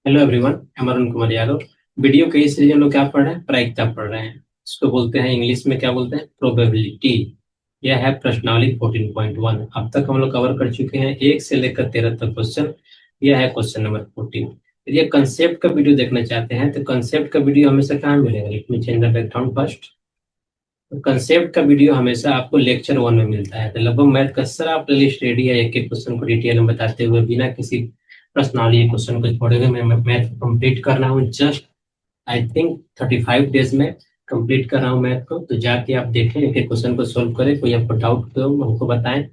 Hello everyone, I'm Arun Kumar Yadav. Video के इस series में हम लोग क्या पढ़ रहे हैं? प्रायिकता पढ़ रहे हैं। इसको बोलते हैं, इंग्लिश में क्या बोलते हैं? प्रोबेबिलिटी। यह है प्रश्नावली 14.1। अब तक हम लोग कवर कर चुके हैं 1 से लेकर 13 तक क्वेश्चन। यह है क्वेश्चन नंबर 14। यदि ये कंसेप्ट का वीडियो देखना चाहते हैं तो कंसेप्ट का वीडियो हमेशा कहाँ मिलेगा? Let me change the background first. Concept का वीडियो हमेशा आपको लेक्चर 1 में मिलता है। तो लगभग मैथ का सारा प्लेलिस्ट रेडी है, एक एक क्वेश्चन को डिटेल में बताते हुए, बिना किसी प्रश्नावली क्वेश्चन को छोड़े हुए मैं मैथ कंप्लीट कर रहा हूँ। जस्ट आई थिंक 35 डेज में कंप्लीट कर रहा हूँ मैथ को। तो जाके आप देखें, एक एक क्वेश्चन को सोल्व करें। कोई आपको डाउट तो हमको बताएं।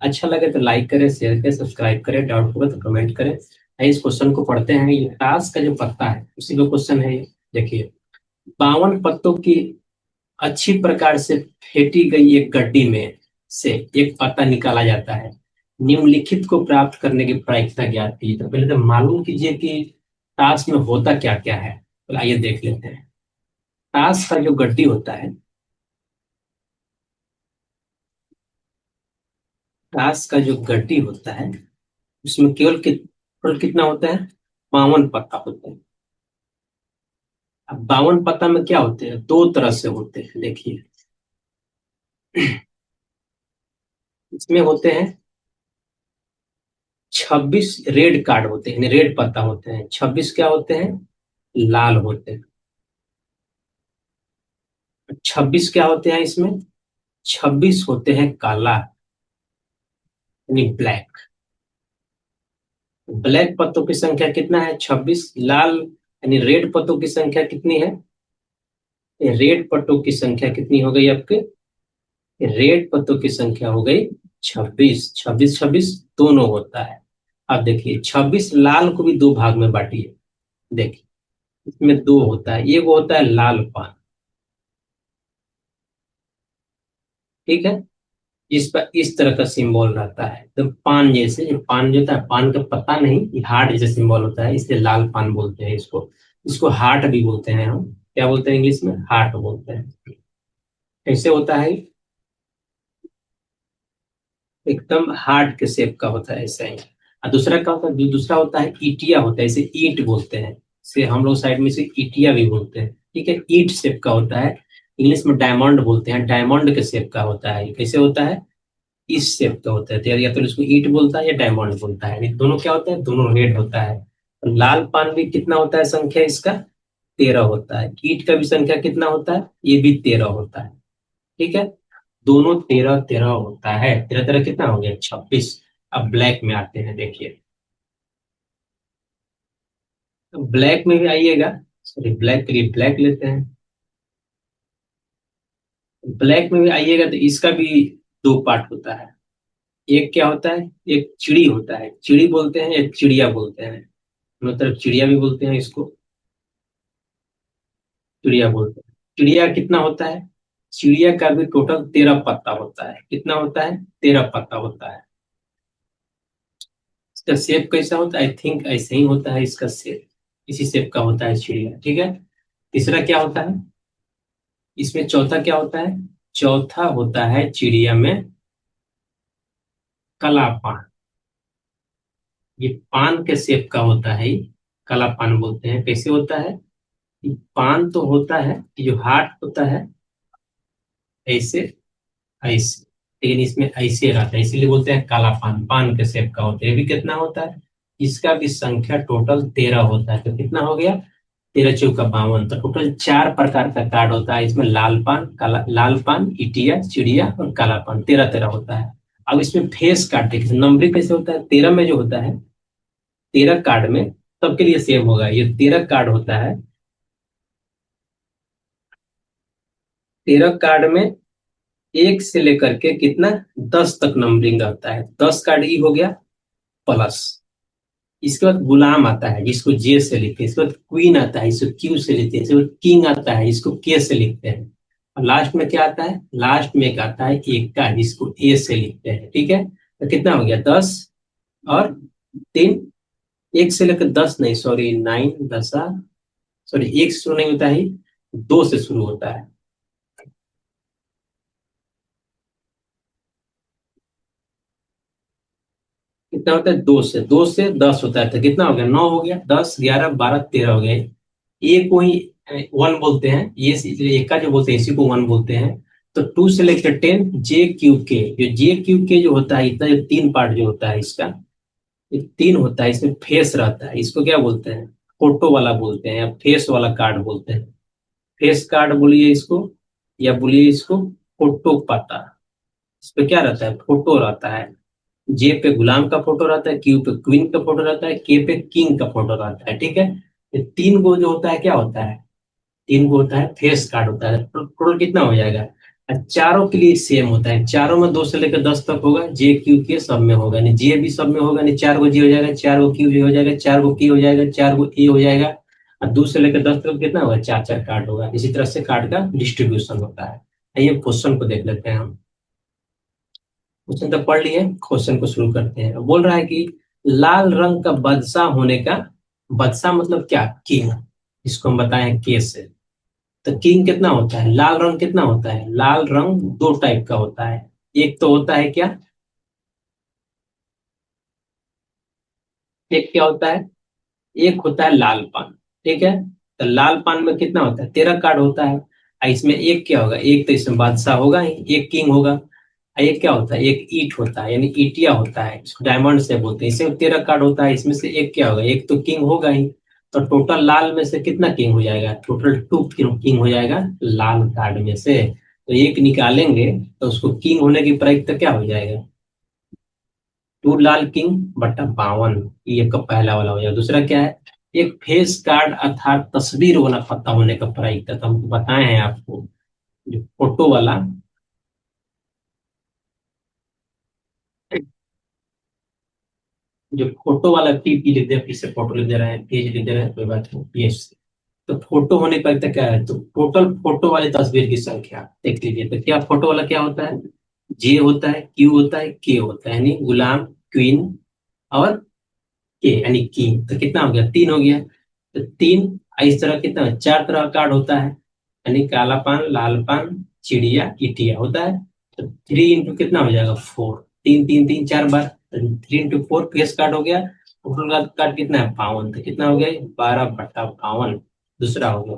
अच्छा लगे तो लाइक करें, शेयर करें, सब्सक्राइब करें। डाउट होगा तो कमेंट करें। आइए इस क्वेश्चन को पढ़ते हैं। ये टास्क का जो पत्ता है उसी का क्वेश्चन है ये। देखिए, 52 पत्तों की अच्छी प्रकार से फेंटी गई एक गड्डी में से एक पत्ता निकाला जाता है। निम्नलिखित को प्राप्त करने की प्रायिकता ज्ञात कीजिए। तो पहले तो मालूम कीजिए कि टास्क में होता क्या क्या है। तो आइए देख लेते हैं। टास्क का जो गड्डी होता है, टास्क का जो गड्डी होता है उसमें केवल कितना होता है? 52 पत्ता होते हैं। अब 52 पत्ता में क्या होते हैं? दो तरह से होते हैं। देखिए, इसमें होते हैं 26 रेड कार्ड होते हैं, यानी रेड पत्ता होते हैं। 26 क्या होते हैं? लाल होते हैं। 26 क्या होते हैं इसमें? 26 होते हैं काला, यानी ब्लैक। ब्लैक पत्तों की संख्या कितना है? 26। लाल यानी रेड पत्तों की संख्या कितनी है? रेड पत्तों की संख्या कितनी हो गई आपके? रेड पत्तों की संख्या हो गई 26। 26 26 दोनों होता है। अब देखिए, 26 लाल को भी दो भाग में बांटिए। देखिए, इसमें दो होता है। एक होता है लाल पान, ठीक है। इस पर इस तरह का सिंबल रहता है, तो पान जैसे। ये पान जो होता है, पान का पत्ता नहीं, ये हार्ट जैसे सिंबल होता है, इसलिए लाल पान बोलते हैं इसको। इसको हार्ट भी बोलते हैं हम। क्या बोलते हैं इंग्लिश में? हार्ट बोलते हैं। कैसे होता है? एकदम हार्ट के शेप का होता है, ऐसा ही। और दूसरा क्या होता है? जो दूसरा होता है ईटिया होता है, इसे ईंट बोलते हैं। इसे हम लोग साइड में इसे ईटिया भी बोलते हैं, ठीक है। ईंट शेप का होता है। इंग्लिश में डायमंड बोलते हैं, डायमंड के शेप का होता है। ये कैसे होता है? इस शेप का होता है। तो या तो इसको ईंट बोलता है या डायमंड बोलता है। ये दोनों क्या होता है? दोनों रेड होता है। और लाल पान भी कितना होता है संख्या इसका? 13 होता है। ईंट का भी संख्या कितना होता है? ये भी 13 होता है, ठीक है। दोनों 13 13 होता है। 13 13 कितना हो गया? 26। अब ब्लैक में आते हैं। देखिए, तो ब्लैक में भी आइएगा। सॉरी, ब्लैक के लिए ब्लैक लेते हैं। ब्लैक में भी आइएगा तो इसका भी दो पार्ट होता है। एक क्या होता है? एक चिड़ी होता है, चिड़ी बोलते हैं या चिड़िया बोलते हैं। दोनों तरफ चिड़िया भी बोलते हैं इसको, चिड़िया बोलते हैं। चिड़िया कितना होता है? चिड़िया का भी टोटल 13 पत्ता होता है। कितना होता है? 13 पत्ता होता है। इसका शेप कैसा होता है? आई थिंक ऐसे ही होता है इसका शेप। इसी शेप का होता है चिड़िया, ठीक है। तीसरा क्या होता है इसमें? चौथा क्या होता है? चौथा होता है चिड़िया में कला पान। ये पान के शेप का होता है, ये कला पान बोलते हैं। कैसे होता है? ये पान तो होता है, ये जो हार्ट होता है ऐसे, ऐसे, लेकिन इसमें ऐसे रहता है, इसीलिए बोलते हैं काला पान। पान के शेप का होता है। ये भी कितना होता है? इसका भी संख्या टोटल 13 होता है। तो कितना हो गया? 13 चौका 52। तो टोटल 4 प्रकार का कार्ड होता है इसमें। लाल पान, काला, लाल पान, इटिया, चिड़िया और काला पान। 13 13 होता है। अब इसमें फेस कार्ड देखिए, नंबरिंग कैसे होता है? 13 में जो होता है, 13 कार्ड में सबके लिए सेम होगा। ये 13 कार्ड होता है। 13 कार्ड में एक से लेकर के कितना? 10 तक नंबरिंग रहता है। 10 कार्ड ई हो गया प्लस। इसके बाद गुलाम आता है जिसको जे से लिखते हैं। इसके बाद क्वीन आता है, इसको क्यू से लिखते हैं। इसके बाद किंग आता है, इसको के से लिखते हैं। और लास्ट में क्या आता है? लास्ट में एक आता है एक का, जिसको ए से लिखते हैं, ठीक है। तो कितना हो गया? 10 और 3। एक से लेकर 10 नहीं, सॉरी, 9 दसा, सॉरी, एक से शुरू नहीं होता है, 2 से शुरू होता है। कितना होता है? 2 से 10 होता है, तो कितना हो गया? 9 हो गया, 10, 11, 12, 13 हो गया। ए को ही वन बोलते हैं, ये एक का जो बोलते हैं इसी को वन बोलते हैं। तो 2 से लेकर 10 जे क्यू के, जो जे क्यू के जो होता है, इतना जो तीन पार्ट जो होता है इसका, ये तीन होता है, इसमें फेस रहता है, इसको क्या बोलते हैं? फोटो वाला बोलते हैं, या फेस वाला कार्ड बोलते हैं। फेस कार्ड बोलिए इसको, या बोलिए इसको फोटो पाता। इस पे क्या रहता है? फोटो रहता है। जे पे गुलाम का फोटो रहता है, क्यू पे क्वीन का फोटो रहता है, के पे किंग का फोटो रहता है। ठीक है, ये तीन को जो होता है क्या होता है? तीन को होता है फेस कार्ड होता है। टोटल कितना हो जाएगा? और चारों के लिए सेम होता है, चारों में 2 से लेकर 10 तक होगा, जे क्यू के सब में होगा, नहीं जे भी सब में होगा, नहीं 4 को जी हो जाएगा, 4 को क्यू जी हो जाएगा, 4 को की हो जाएगा, 4 को ए हो जाएगा। और 2 से लेकर 10 तक कितना होगा? 4 4 कार्ड होगा। इसी तरह से कार्ड का डिस्ट्रीब्यूशन होता है। आइए क्वेश्चन को देख लेते हैं हम। क्वेश्चन तो पढ़ लिए, क्वेश्चन को शुरू करते हैं। बोल रहा है कि लाल रंग का बादशाह होने का, बादशाह मतलब क्या? किंग। इसको हम बताएं के से। तो किंग कितना होता है? लाल रंग कितना होता है? लाल रंग दो टाइप का होता है। एक तो होता है क्या? एक क्या होता है? एक होता है लाल पान। ठीक है, तो लाल पान में कितना होता है? 13 कार्ड होता है। और इसमें एक क्या होगा? एक तो इसमें बादशाह होगा ही, एक किंग होगा। और एक क्या होता है? एक ईट होता है, यानी ईटिया होता है, इसको डायमंड से बोलते हैं। इसमें 13 कार्ड होता है, इसमें से एक क्या होगा? एक तो किंग होगा ही। तो टोटल लाल में से कितना किंग हो जाएगा? टोटल 2 किंग हो जाएगा लाल कार्ड में से। तो एक निकालेंगे तो उसको किंग होने की प्रायिकता क्या हो जाएगा? 2 लाल किंग बटा 52। ये का पहला वाला हो जाएगा। दूसरा क्या है? एक फेस कार्ड अर्थात तस्वीर वाला पत्ता होने का प्रायिकता, तो हमको बताए हैं आपको, जो फोटो वाला, जो फोटो वाला पी लिख दे, फिर से फोटो लिख दे रहे हैं, पेज लिख दे रहे हैं, कोई बात नहीं, पेज। तो फोटो होने पर तक क्या है? तो टोटल फोटो वाली तस्वीर की संख्या देख लीजिए। तो क्या फोटो वाला क्या होता है? जे होता है, क्यू होता है, के होता है, यानी गुलाम, क्वीन और के, यानी की। तो कितना हो गया? 3 हो गया। तो 3, इस तरह कितना? 4 तरह का कार्ड होता है, यानी काला पान, लाल पान, चिड़िया, इटिया होता है। तो 3 इंटू कितना हो जाएगा? 4। 3 3 3 4 बार, 3 इंटू 4 फेस कार्ड हो गया। टोटल कार्ड कितना है? 52। तो कितना हो गया? 12 बटा 52। दूसरा हो गया।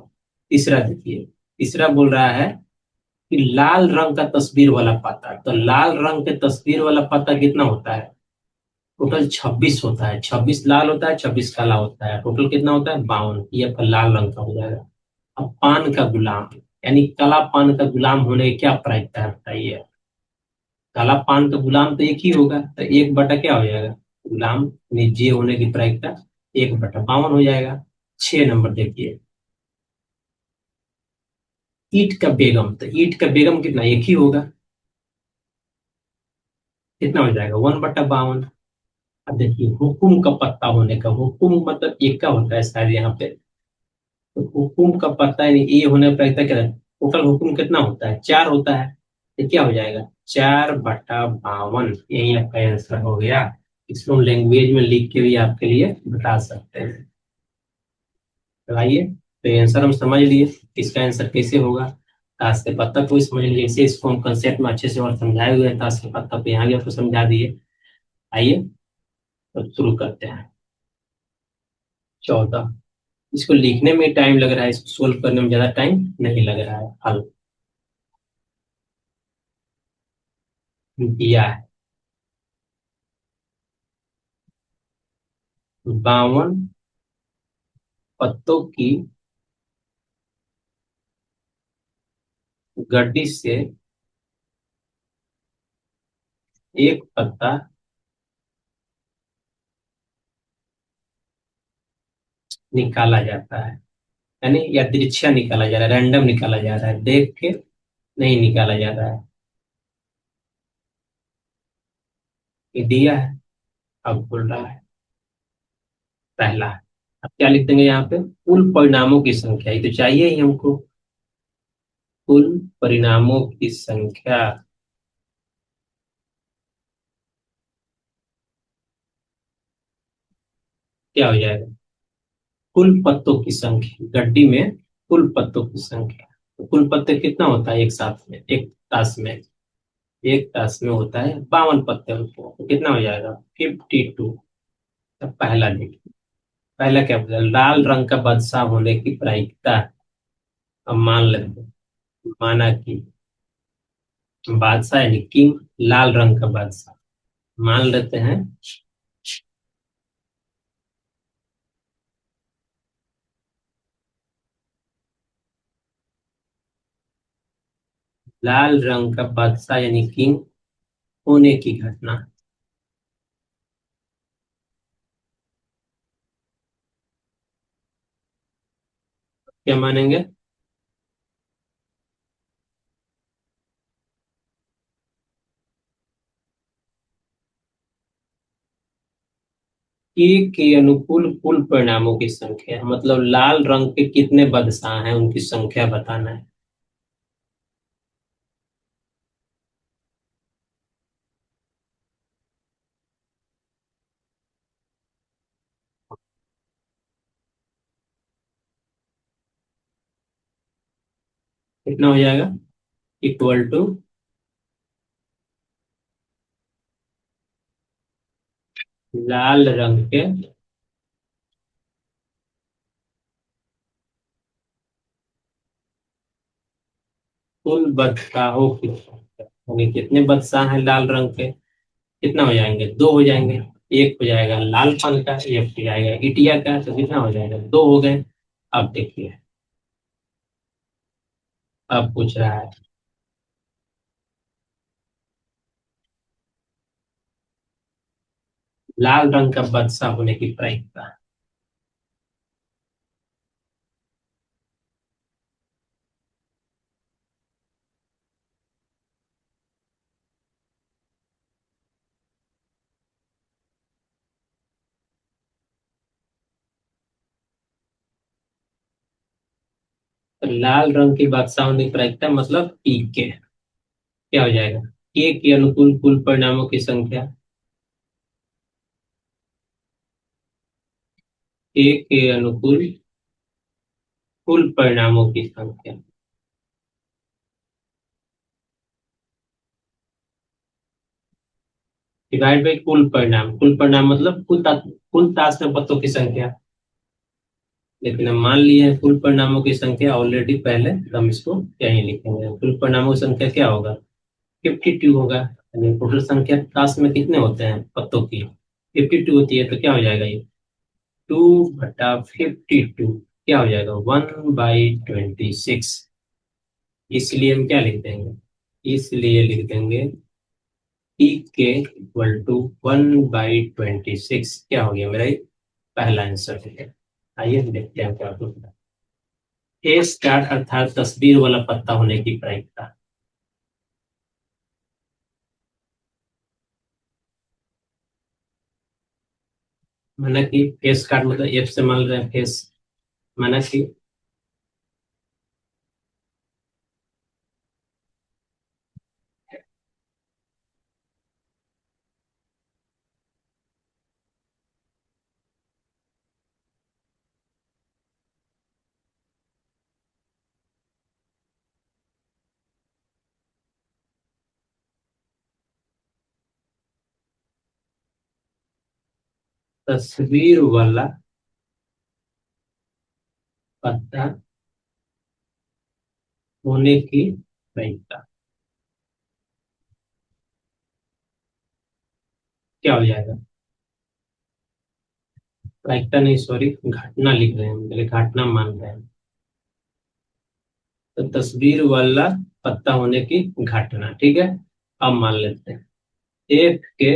तीसरा देखिए, तीसरा बोल रहा है कि लाल रंग का तस्वीर वाला पत्ता। तो लाल रंग के तस्वीर वाला पत्ता कितना होता है? टोटल 26 होता है। 26 लाल होता है, 26 काला होता है, टोटल कितना होता है? 52। ये आपका लाल रंग का हो जाएगा। अब पान का गुलाम, यानी काला पान का गुलाम होने की क्या प्रायिकता है बताइए? काला पान का गुलाम तो एक ही होगा, तो 1 बटा क्या हो जाएगा? गुलाम यानी जे होने की प्रायिकता 1 बटा 52 हो जाएगा। 6 नंबर देखिए, ईट का बेगम। तो ईट का बेगम कितना? एक ही होगा, कितना हो जाएगा? 1 बटा 52। अब देखिए हुकुम का पत्ता होने का, हुकुम मतलब एक का होता है शायद यहाँ पे। तो हुकुम का पता है नहीं, ए होने पर क्या कहता है? टोटल हुकुम कितना होता है? 4 होता है। तो क्या हो जाएगा? 4 बटा 52, यही आपका आंसर हो गया। इसको हम लैंग्वेज में लिख के भी आपके लिए बता सकते हैं। तो आइए, तो ये आंसर हम समझ लिए, इसका आंसर कैसे होगा। ताश के पत्ता को भी समझ लिए, जैसे इसको हम कंसेप्ट में अच्छे से और समझाए हुए हैं, ताश के पत्ता पे यहाँ भी आपको समझा दिए। आइए तो शुरू करते हैं। 14, इसको लिखने में टाइम लग रहा है, इसको सोल्व करने में ज्यादा टाइम नहीं लग रहा है। हल दिया है 52 पत्तों की गड्डी से एक पत्ता निकाला जाता है, यानी यादृच्छा निकाला जा रहा है, रैंडम निकाला जा रहा है, देख के नहीं निकाला जा रहा है। ये दिया है, अब बोल रहा है पहला। अब क्या लिख देंगे यहाँ पे? कुल परिणामों की संख्या, ये तो चाहिए ही हमको। कुल परिणामों की संख्या क्या हो जाएगा? कुल पत्तों की संख्या गड्डी में, कुल पत्तों की संख्या। तो कुल पत्ते कितना होता है एक साथ में, एक ताश में? एक ताश में होता है 52 पत्ते होते हैं, तो कितना हो जाएगा? 52। तो पहला देखिए, पहला क्या बोला? लाल रंग का बादशाह होने की प्रायिकता। अब मान लेते हैं, माना कि बादशाह यानी किंग, लाल रंग का बादशाह, मान लेते हैं। लाल रंग का बादशाह यानी किंग होने की घटना। क्या मानेंगे? के अनुकूल कुल परिणामों की संख्या, मतलब लाल रंग के कितने बादशाह हैं उनकी संख्या बताना है। कितना हो जाएगा? इक्वल टू लाल रंग के कुल बादशाहों की संख्या, यानी कितने बादशाह हैं लाल रंग के, कितना हो जाएंगे? दो हो जाएंगे। एक हो जाएगा लाल पान का, एक हो जाएगा इटिया का, तो कितना हो जाएगा? दो हो गए। अब देखिए, अब पूछ रहा है लाल रंग का बादशाह होने की प्रायिकता। तो लाल रंग की बादशाह होने की प्रायिकता मतलब पी के, क्या हो जाएगा? के अनुकूल कुल परिणामों की संख्या, के अनुकूल कुल परिणामों की संख्या डिवाइड बाई कुल परिणाम। कुल परिणाम मतलब कुल ताश में पत्तों की संख्या। लेकिन हम मान लिए हैं कुल परिणामों की संख्या ऑलरेडी पहले, तो हम इसको यहीं लिखेंगे। कुल परिणामों की संख्या क्या होगा? 52 होगा। यानी टोटल संख्या ताश में कितने होते हैं पत्तों की? 52 होती है, तो क्या हो जाएगा ये? 2/52 क्या हो जाएगा? 1/26। इसलिए हम क्या लिख देंगे? इसलिए लिख देंगे टी के इक्वल टू 1/26। क्या हो गया मेरा ये पहला आंसर है। आइए देखते हैं क्या होता है। ए स्टार अर्थात तस्वीर वाला पत्ता होने की प्रायिकता। माना कि फेस कार्ड, मतलब एफ से मान रहे हैं फेस। माना कि तस्वीर वाला पत्ता होने की प्रायिकता क्या हो जाएगा? प्रायिकता नहीं, सॉरी, घटना लिख रहे हैं, मेरे घटना मान रहे हैं। तो तस्वीर वाला पत्ता होने की घटना, ठीक है। अब मान लेते हैं एफ के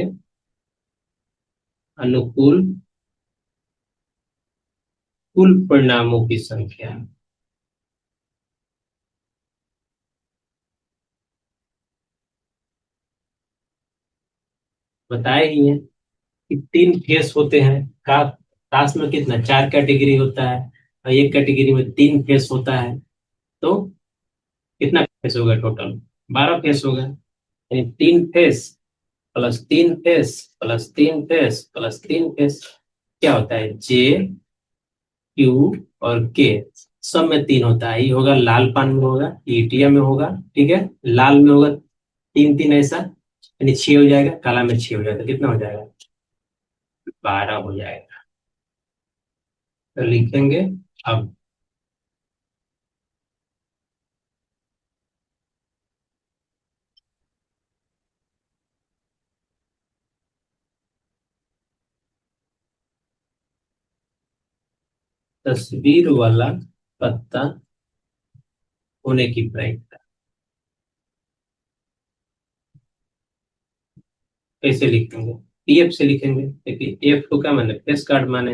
अनुकूल कुल परिणामों की संख्या। बताए ही है कि तीन फेस होते हैं का ताश में, कितना? चार कैटेगरी होता है, और एक कैटेगरी में तीन फेस होता है। तो कितना फेस होगा टोटल? 12 फेस होगा। यानी तीन फेस प्लस तीन फेस प्लस तीन फेस प्लस तीन फेस क्या होता है? जे, क्यू और के, सब में तीन होता है। ये होगा लाल पान में होगा, ईटिया में होगा, ठीक है, लाल में होगा तीन तीन ऐसा यानी 6 हो जाएगा, काला में 6 हो जाएगा, कितना हो जाएगा? 12 हो जाएगा। तो लिखेंगे अब तस्वीर वाला पत्ता होने की प्रायिकता कैसे लिखेंगे? पीएफ से लिखेंगे। देखिए एफ को क्या माने, फेस कार्ड माने।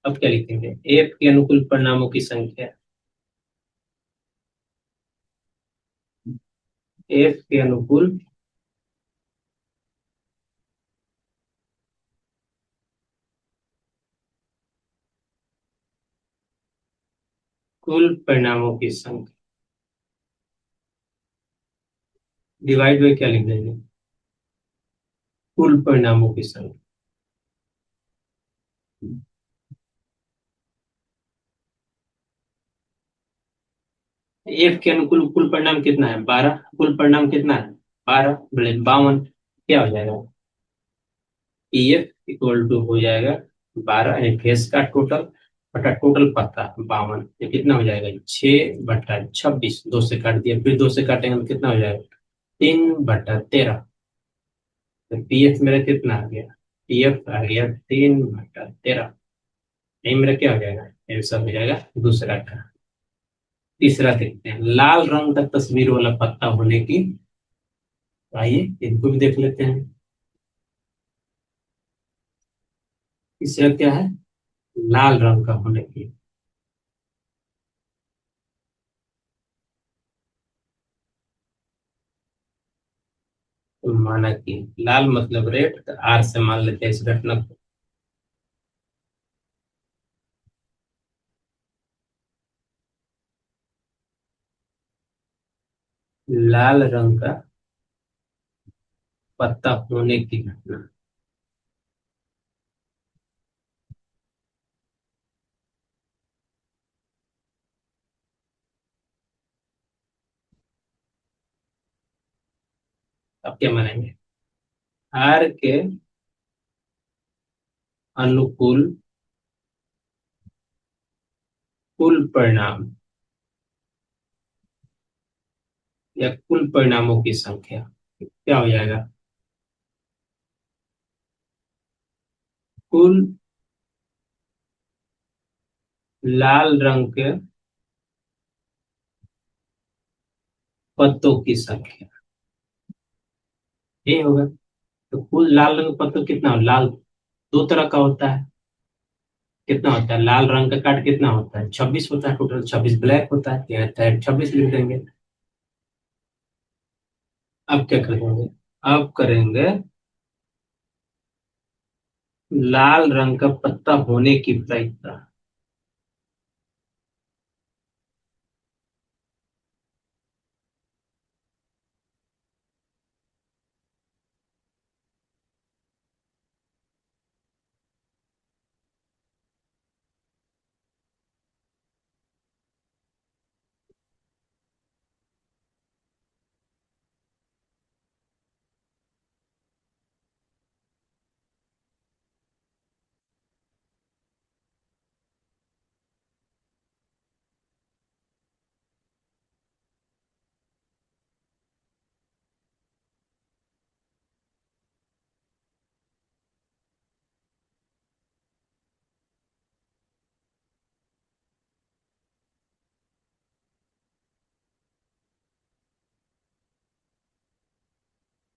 अब क्या लिखेंगे? एफ के अनुकूल परिणामों की संख्या, एफ के अनुकूल कुल परिणामों की संख्या डिवाइड बाई क्या लिख देंगे? कुल परिणामों की संख्या। एफ के अनुकूल कुल परिणाम कितना है? 12। कुल परिणाम कितना है? 12 बड़े 52। क्या हो जाएगा? पीएफ इक्वल टू हो जाएगा 12 यानी फेस का टोटल बटा टोटल पत्ता 52। ये कितना हो जाएगा? 6/26। दो से काट दिया, फिर दो से काटेंगे तो कितना हो जाएगा? 3/13। तो पीएफ मेरा कितना आ गया? पीएफ आ गया 3/13। यही मेरा क्या हो जाएगा? आंसर हो जाएगा दूसरा का। तीसरा देखते हैं, लाल रंग का तस्वीर वाला पत्ता होने की। आइए इनको भी देख लेते हैं। तीसरा क्या है? लाल रंग का होने की। तो माना कि लाल मतलब रेड, तो आर से मान लेते हैं इस घटना को। लाल रंग का पत्ता होने की घटना। अब क्या मानेंगे? आर के अनुकूल कुल परिणाम या कुल परिणामों की संख्या क्या हो जाएगा? कुल लाल रंग के पत्तों की संख्या, ये होगा। तो कुल लाल रंग का पत्ता कितना हो? लाल दो तरह का होता है। कितना होता है? लाल रंग का कार्ड कितना होता है? 26 होता है टोटल। 26 ब्लैक होता है, यहाँ है 26 लिख देंगे। अब क्या करेंगे? अब करेंगे लाल रंग का पत्ता होने की प्रायिकता।